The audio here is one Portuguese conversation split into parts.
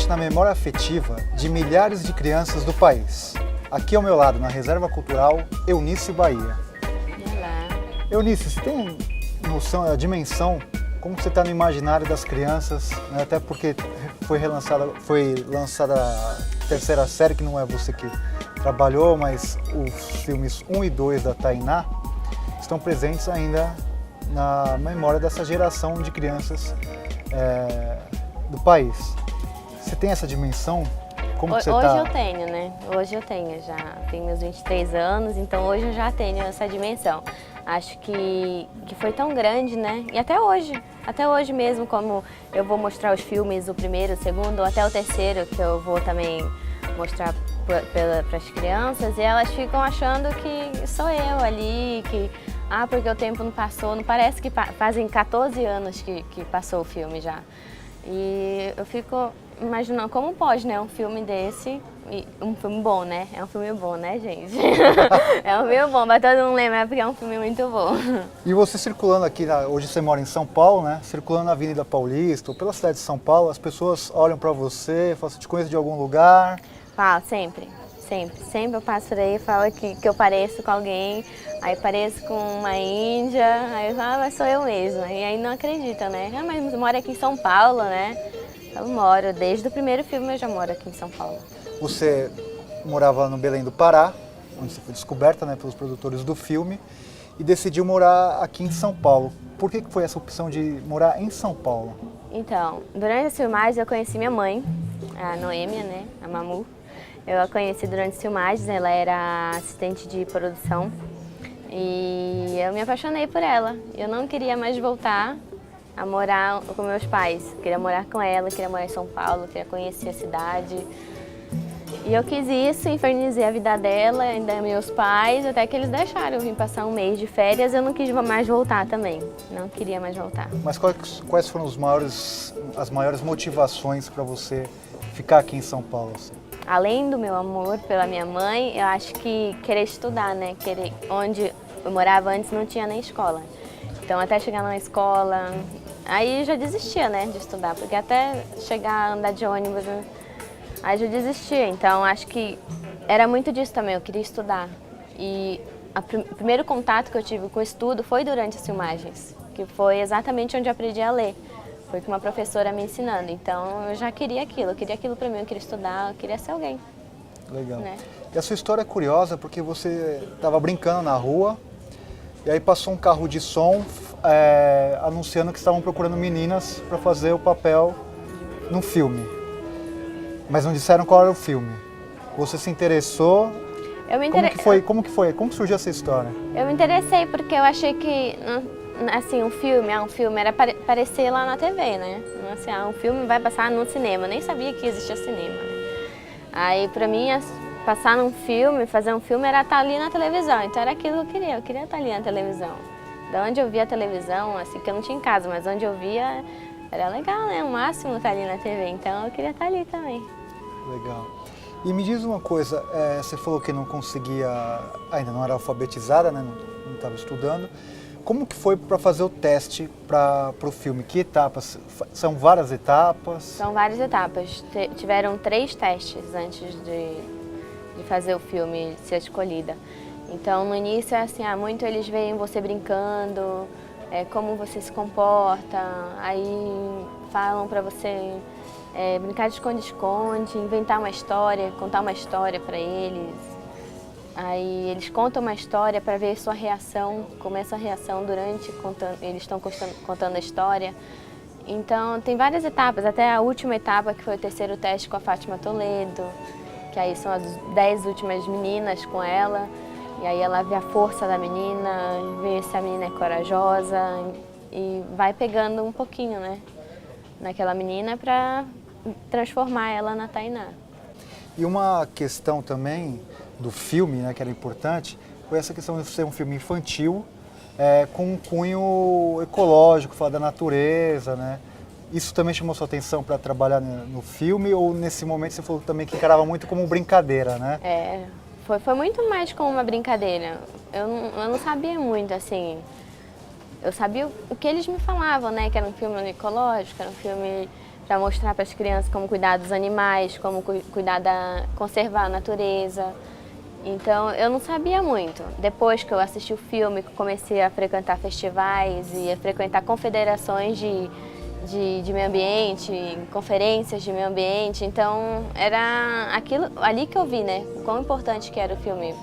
presente na memória afetiva de milhares de crianças do país. Aqui ao meu lado, na Reserva Cultural Eunice Bahia. Olá. Eunice, você tem noção da dimensão, como você está no imaginário das crianças, né? Até porque foi lançada a terceira série, que não é você que trabalhou, mas os filmes 1 e 2 da Tainá estão presentes ainda na memória dessa geração de crianças do país. Você tem essa dimensão? Como que você Hoje tá? eu tenho, né? Hoje eu tenho, já tenho meus 23 anos, então hoje eu já tenho essa dimensão. Acho que foi tão grande, né? E até hoje mesmo, como eu vou mostrar os filmes, o primeiro, o segundo, até o terceiro, que eu vou também mostrar para as crianças, e elas ficam achando que sou eu ali, porque o tempo não passou, não parece que fazem 14 anos que passou o filme já. E eu fico imaginando como pode, né, um filme desse, um filme bom, né? É um filme bom, né, gente? É um filme bom, mas todo mundo lembra porque é um filme muito bom. E você circulando aqui, hoje você mora em São Paulo, né? Circulando na Avenida Paulista ou pela cidade de São Paulo, as pessoas olham para você, falam, te conheço de algum lugar? Falo, sempre eu passo por aí e falo que eu pareço com alguém, aí pareço com uma índia, aí eu falo, mas sou eu mesma, e aí não acredita, né? Ah, mas mora aqui em São Paulo, né? Eu moro, desde o primeiro filme eu já moro aqui em São Paulo. Você morava no Belém do Pará, onde você foi descoberta, né, pelos produtores do filme, e decidiu morar aqui em São Paulo. Por que foi essa opção de morar em São Paulo? Então, durante as filmagens eu conheci minha mãe, a Noêmia, né, a Mamu. Eu a conheci durante as filmagens, ela era assistente de produção e eu me apaixonei por ela. Eu não queria mais voltar a morar com meus pais, eu queria morar com ela, queria morar em São Paulo, queria conhecer a cidade. E eu quis isso, infernizei a vida dela, ainda meus pais, até que eles deixaram eu vim passar um mês de férias, eu não quis mais voltar também, não queria mais voltar. Mas quais foram as maiores motivações para você ficar aqui em São Paulo? Assim? Além do meu amor pela minha mãe, eu acho que querer estudar, né? Onde eu morava antes não tinha nem escola. Então até chegar na escola, aí já desistia, né, de estudar, porque até chegar a andar de ônibus, aí já desistia. Então acho que era muito disso também, eu queria estudar. E o primeiro contato que eu tive com o estudo foi durante as filmagens, que foi exatamente onde eu aprendi a ler. Foi com uma professora me ensinando, então eu já queria aquilo para mim, eu queria estudar, eu queria ser alguém. Legal. Né? E a sua história é curiosa porque você estava brincando na rua e aí passou um carro de som anunciando que estavam procurando meninas para fazer o papel no filme. Mas não disseram qual era o filme. Você se interessou? Como que foi? Como que surgiu essa história? Eu me interessei porque eu achei que assim, um filme era aparecer lá na TV, né? Assim, um filme vai passar no cinema, eu nem sabia que existia cinema, né? Aí pra mim, passar num filme, fazer um filme era estar ali na televisão, então era aquilo que eu queria estar ali na televisão. Da onde eu via a televisão, assim, que eu não tinha em casa, mas onde eu via era legal, né? O máximo estar ali na TV, então eu queria estar ali também. Legal. E me diz uma coisa, você falou que não conseguia, ainda não era alfabetizada, né? Não estava estudando. Como que foi para fazer o teste para o filme? Que etapas? São várias etapas? São várias etapas. Tiveram 3 testes antes de fazer o filme ser escolhida. Então, no início é assim, muito eles veem você brincando, como você se comporta, aí falam para você brincar de esconde-esconde, inventar uma história, contar uma história para eles. Aí eles contam uma história para ver sua reação, como é a sua reação eles estão contando a história. Então tem várias etapas, até a última etapa que foi o terceiro teste com a Fátima Toledo, que aí são as 10 últimas meninas com ela, e aí ela vê a força da menina, vê se a menina é corajosa e vai pegando um pouquinho, né, naquela menina para transformar ela na Tainá. E uma questão também do filme, né, que era importante, foi essa questão de ser um filme infantil, com um cunho ecológico, falar da natureza, né? Isso também chamou sua atenção para trabalhar no filme, ou nesse momento você falou também que encarava muito como brincadeira, né? Foi muito mais como uma brincadeira. Eu não sabia muito, assim, eu sabia o que eles me falavam, né, que era um filme ecológico, era um filme para mostrar para as crianças como cuidar dos animais, como conservar a natureza. Então, eu não sabia muito. Depois que eu assisti o filme, que comecei a frequentar festivais e a frequentar confederações de meio ambiente, conferências de meio ambiente. Então, era aquilo ali que eu vi, né? O quão importante que era o filme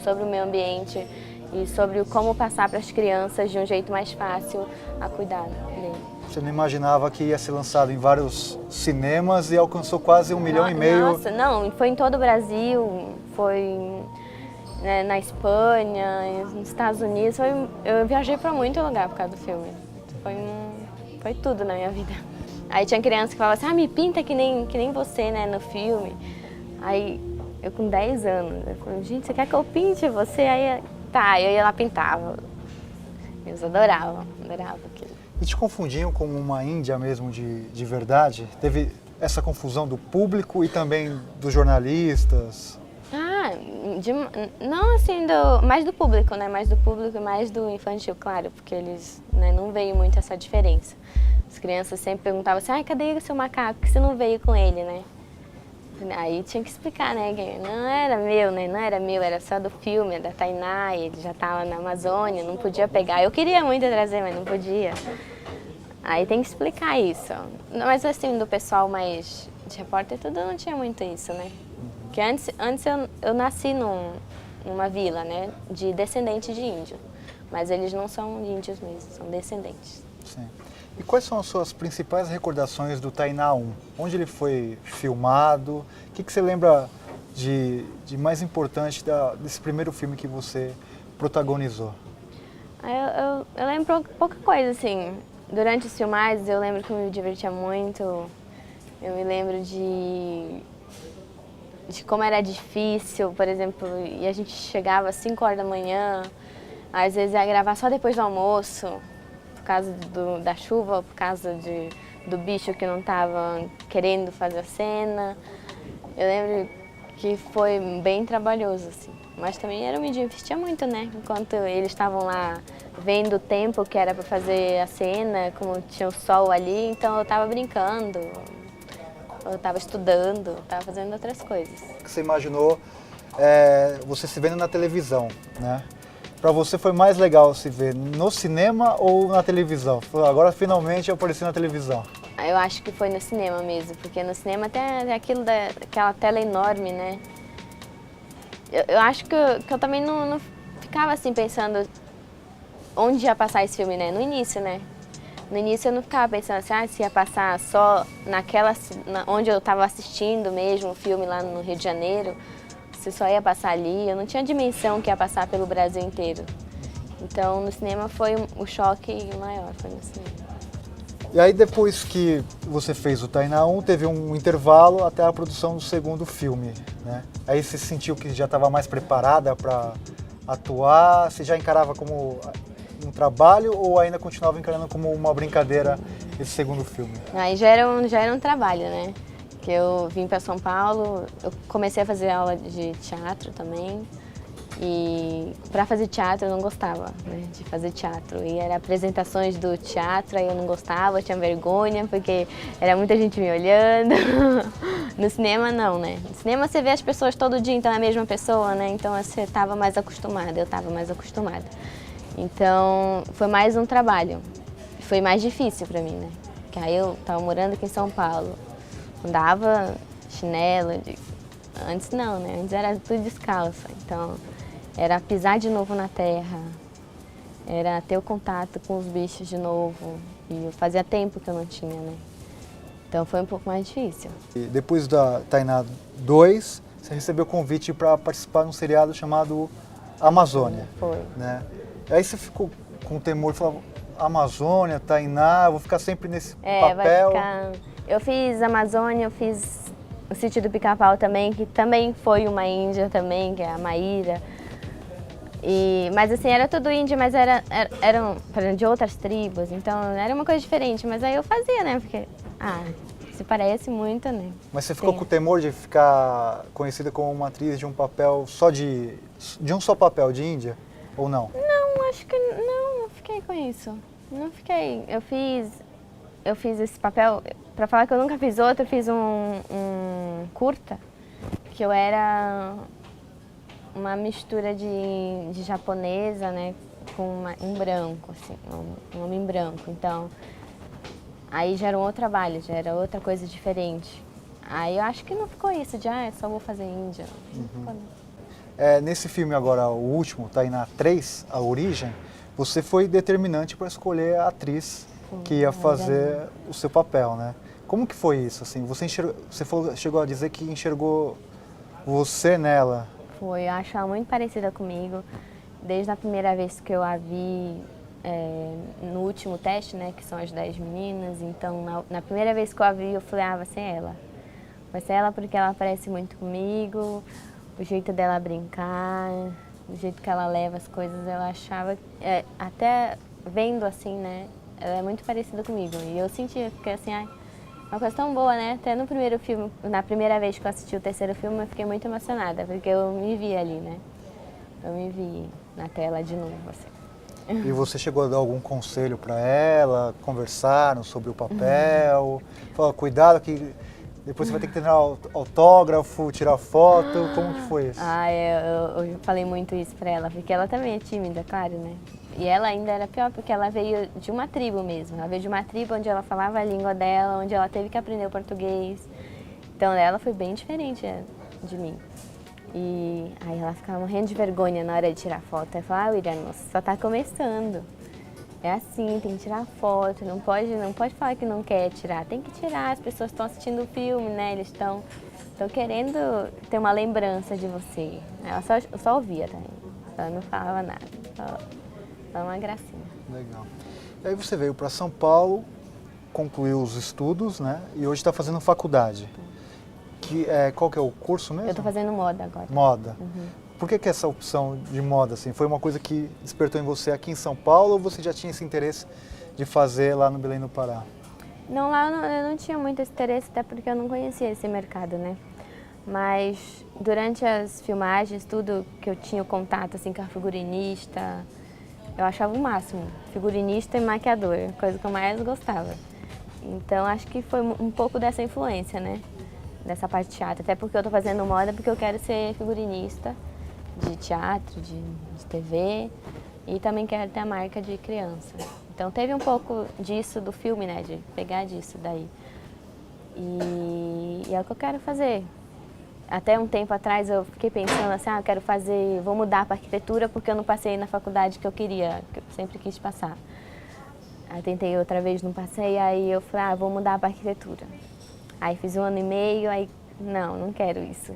sobre o meio ambiente e sobre como passar para as crianças de um jeito mais fácil a cuidar dele. Você não imaginava que ia ser lançado em vários cinemas e alcançou quase 1,5 milhão? Nossa, não, foi em todo o Brasil, foi, né, na Espanha, nos Estados Unidos. Eu viajei para muito lugar por causa do filme. Foi tudo na minha vida. Aí tinha criança que falava assim, me pinta que nem você, né, no filme. Aí eu com 10 anos, eu falei, gente, você quer que eu pinte você? Aí tá, eu ia lá pintava. Eles adoravam aquilo. E te confundiam com uma índia mesmo de verdade? Teve essa confusão do público e também dos jornalistas? Não assim, mais do público, né? Mais do público e mais do infantil, claro, porque eles, né, não veio muito essa diferença. As crianças sempre perguntavam assim, cadê o seu macaco? Por que você não veio com ele, né? Aí tinha que explicar, né? Que não era meu, né? Não era meu, era só do filme, da Tainá, ele já estava na Amazônia, não podia pegar. Eu queria muito trazer, mas não podia. Aí tem que explicar isso. Mas assim, do pessoal mais de repórter, tudo não tinha muito isso, né? Porque antes eu nasci numa vila, né? De descendentes de índio. Mas eles não são índios mesmo, são descendentes. Sim. E quais são as suas principais recordações do Tainá 1? Onde ele foi filmado? O que você lembra de mais importante desse primeiro filme que você protagonizou? Eu lembro pouca coisa, assim. Durante os filmagens eu lembro que eu me divertia muito. Eu me lembro de como era difícil, por exemplo, e a gente chegava às 5 horas da manhã, às vezes ia gravar só depois do almoço, por causa da chuva, por causa do bicho que não estava querendo fazer a cena. Eu lembro que foi bem trabalhoso, assim. Mas também eu me divertia muito, né? Enquanto eles estavam lá vendo o tempo que era para fazer a cena, como tinha o sol ali, então eu estava brincando, eu estava estudando, estava fazendo outras coisas. Você imaginou você se vendo na televisão, né? Para você foi mais legal se ver no cinema ou na televisão? Agora finalmente eu apareci na televisão. Eu acho que foi no cinema mesmo, porque no cinema tem aquela tela enorme, né? Eu acho que eu também não ficava assim pensando onde ia passar esse filme, né? No início, né? No início eu não ficava pensando assim, se ia passar só onde eu estava assistindo mesmo o filme lá no Rio de Janeiro, se só ia passar ali. Eu não tinha dimensão que ia passar pelo Brasil inteiro. Então no cinema foi o choque maior, foi no cinema. E aí depois que você fez o Tainá 1, teve um intervalo até a produção do segundo filme, né? Aí você sentiu que já estava mais preparada para atuar? Você já encarava como um trabalho ou ainda continuava encarando como uma brincadeira esse segundo filme? Aí já era um trabalho, né? Que eu vim para São Paulo, eu comecei a fazer aula de teatro também. E para fazer teatro eu não gostava, né, de fazer teatro. E eram apresentações do teatro, aí eu não gostava, eu tinha vergonha, porque era muita gente me olhando. No cinema não, né? No cinema você vê as pessoas todo dia, então é a mesma pessoa, né? Então você estava mais acostumada, eu estava mais acostumada. Então foi mais um trabalho. Foi mais difícil para mim, né? Porque aí eu estava morando aqui em São Paulo, andava chinelo, antes não, né? Antes era tudo descalça, então era pisar de novo na terra, era ter o contato com os bichos de novo, e fazia tempo que eu não tinha, né? Então foi um pouco mais difícil. E depois da Tainá 2, você recebeu o convite para participar de um seriado chamado Amazônia. Foi. Né? Aí você ficou com temor, falou, Amazônia, Tainá, eu vou ficar sempre nesse papel. Vai ficar... Eu fiz Amazônia, eu fiz o Sítio do Pica-Pau também, que também foi uma índia também, que é a Maíra. Mas assim, era tudo índio, mas eram de outras tribos, então era uma coisa diferente. Mas aí eu fazia, né? Porque, se parece muito, né? Mas você ficou com temor de ficar conhecida como uma atriz de um papel só de um só papel, de índia? Ou não? Não, acho que não fiquei com isso. Não fiquei. Eu fiz eu fiz esse papel, pra falar que eu nunca fiz outro, eu fiz um curta, que eu era uma mistura de japonesa, né, com um branco, assim, um homem branco. Então, aí já era um outro trabalho, já era outra coisa diferente. Aí eu acho que não ficou isso de, só vou fazer Índia. Não ficou, não. Nesse filme agora, o último, Tainá 3, A Origem, você foi determinante para escolher a atriz que ia fazer o seu papel, né? Como que foi isso, assim? Você chegou a dizer que enxergou você nela. Foi, eu acho ela muito parecida comigo. Desde a primeira vez que eu a vi no último teste, né, que são as 10 meninas. Então, na primeira vez que eu a vi, eu falei, vai ser ela. Vai ser ela porque ela parece muito comigo, o jeito dela brincar, o jeito que ela leva as coisas, eu achava, até vendo assim, né, ela é muito parecida comigo. E eu sentia, porque assim, uma coisa tão boa, né? Até no primeiro filme, na primeira vez que eu assisti o terceiro filme, eu fiquei muito emocionada, porque eu me vi ali, né? Eu me vi na tela de novo, assim. E você chegou a dar algum conselho para ela? Conversaram sobre o papel? Falou, cuidado que depois você vai ter que ter autógrafo, tirar foto. Como que foi isso? Eu falei muito isso para ela, porque ela também é tímida, claro, né? E ela ainda era pior, porque ela veio de uma tribo mesmo. Ela veio de uma tribo onde ela falava a língua dela, onde ela teve que aprender o português. Então ela foi bem diferente de mim. E aí ela ficava morrendo de vergonha na hora de tirar foto. Eu falava, William, você só tá começando. É assim, tem que tirar foto, não pode falar que não quer tirar, tem que tirar, as pessoas estão assistindo o filme, né? Eles estão querendo ter uma lembrança de você. Ela só ouvia também, ela não falava nada, só uma gracinha. Legal. E aí você veio para São Paulo, concluiu os estudos, né? E hoje está fazendo faculdade. Qual que é o curso mesmo? Eu estou fazendo moda agora. Moda. Uhum. Por que essa opção de moda, assim? Foi uma coisa que despertou em você aqui em São Paulo ou você já tinha esse interesse de fazer lá no Belém do Pará? Não, lá eu não tinha muito esse interesse, até porque eu não conhecia esse mercado, né? Mas durante as filmagens, tudo que eu tinha o contato assim, com a figurinista, eu achava o máximo. Figurinista e maquiador, coisa que eu mais gostava. Então acho que foi um pouco dessa influência, né? Dessa parte de teatro. Até porque eu estou fazendo moda porque eu quero ser figurinista de teatro, de TV, e também quero ter a marca de criança. Então teve um pouco disso do filme, né, de pegar disso daí. E é o que eu quero fazer. Até um tempo atrás eu fiquei pensando assim, eu quero vou mudar para arquitetura porque eu não passei na faculdade que eu queria, que eu sempre quis passar. Aí tentei outra vez, não passei, aí eu falei, vou mudar para arquitetura. Aí fiz 1 ano e meio, aí não quero isso,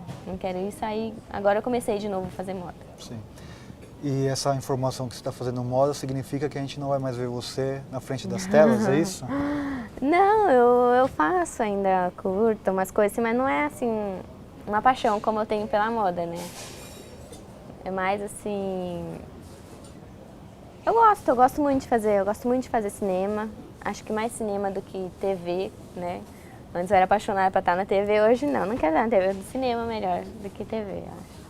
aí agora eu comecei de novo a fazer moda. Sim. E essa informação que você está fazendo moda significa que a gente não vai mais ver você na frente das telas, é isso? Não, eu faço ainda, curto umas coisas assim, mas não é assim, uma paixão como eu tenho pela moda, né? É mais assim, eu gosto muito de fazer cinema, acho que mais cinema do que TV, né? Antes eu era apaixonada para estar na TV, hoje não quero estar na TV, do cinema melhor do que TV, acho.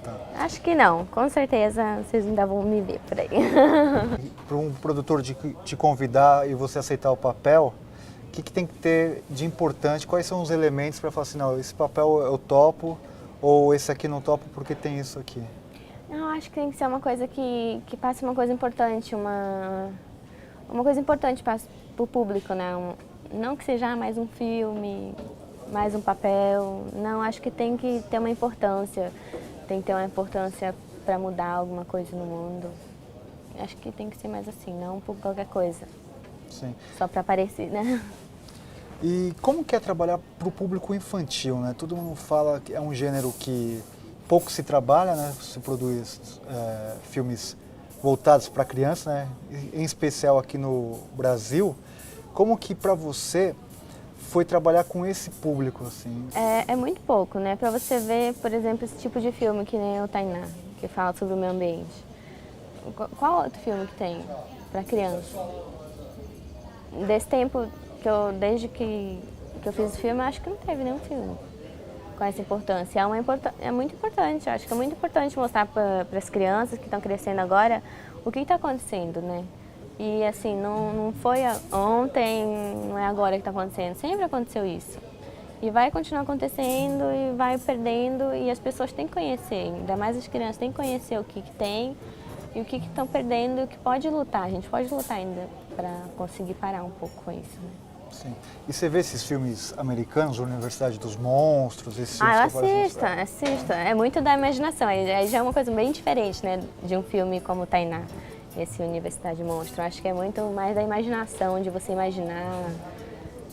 Tá. Acho que não, com certeza vocês ainda vão me ver por aí. Para um produtor te convidar e você aceitar o papel, o que tem que ter de importante? Quais são os elementos para falar assim, não, esse papel eu topo ou esse aqui não topo porque tem isso aqui? Não, acho que tem que ser uma coisa que passe uma coisa importante, uma coisa importante para o público, né? Não que seja mais um filme, mais um papel, não, acho que tem que ter uma importância, para mudar alguma coisa no mundo. Acho que tem que ser mais assim, não por qualquer coisa. Sim. Só para aparecer, né? E como que é trabalhar para o público infantil, né? Todo mundo fala que é um gênero que pouco se trabalha, né? Se produz filmes voltados para criança, né? Em especial aqui no Brasil. Como que para você foi trabalhar com esse público, assim? É muito pouco, né? Para você ver, por exemplo, esse tipo de filme que nem o Tainá, que fala sobre o meio ambiente. Qual outro filme que tem para criança? Desse tempo, desde que eu fiz o filme, eu acho que não teve nenhum filme com essa importância. É muito importante, eu acho que é muito importante mostrar para as crianças que estão crescendo agora o que está acontecendo, né? E assim, não foi ontem, não é agora que está acontecendo, sempre aconteceu isso. E vai continuar acontecendo e vai perdendo e as pessoas têm que conhecer, ainda mais as crianças têm que conhecer o que tem e o que estão perdendo e o que pode lutar. A gente pode lutar ainda para conseguir parar um pouco com isso, né? Sim. E você vê esses filmes americanos, Universidade dos Monstros, esses filmes Eu que aparecem nos- assisto. É muito da imaginação. Aí já é uma coisa bem diferente, né, de um filme como Tainá, esse Universidade Monstro. Acho que é muito mais da imaginação, de você imaginar.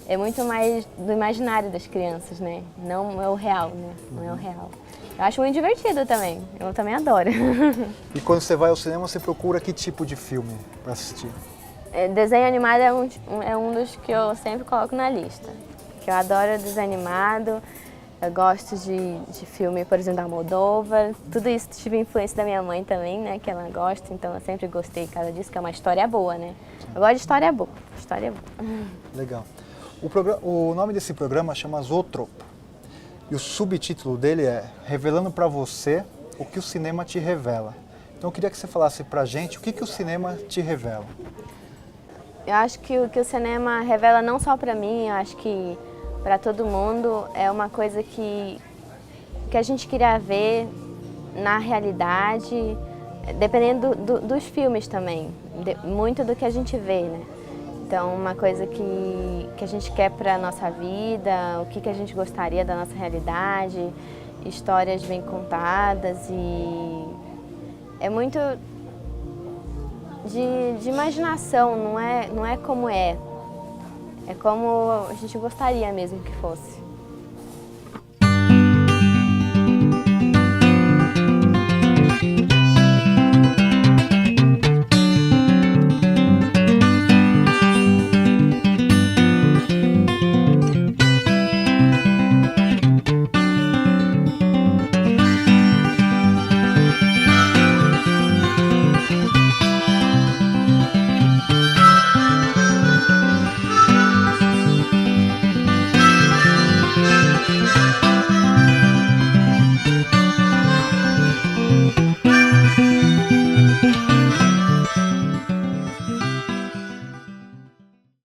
É muito mais do imaginário das crianças, né? Não é o real, né? Não é o real. Eu acho muito divertido também. Eu também adoro. E quando você vai ao cinema, você procura que tipo de filme para assistir? Desenho animado é um dos que eu sempre coloco na lista. Que eu adoro desenho animado. Eu gosto de filme, por exemplo, da Almodóvar. Tudo isso tive influência da minha mãe também, né? Que ela gosta, então eu sempre gostei por causa disso, que é uma história boa, né? Eu gosto de história boa. História boa. Legal. O nome desse programa chama Zoetrope. E o subtítulo dele é Revelando para você o que o cinema te revela. Então eu queria que você falasse pra gente o que o cinema te revela. Eu acho que o cinema revela não só para mim, eu acho que para todo mundo é uma coisa que a gente queria ver na realidade, dependendo dos filmes também, muito do que a gente vê, né? Então, uma coisa que a gente quer para a nossa vida, o que a gente gostaria da nossa realidade, histórias bem contadas e é muito de imaginação, não é como é. É como a gente gostaria mesmo que fosse.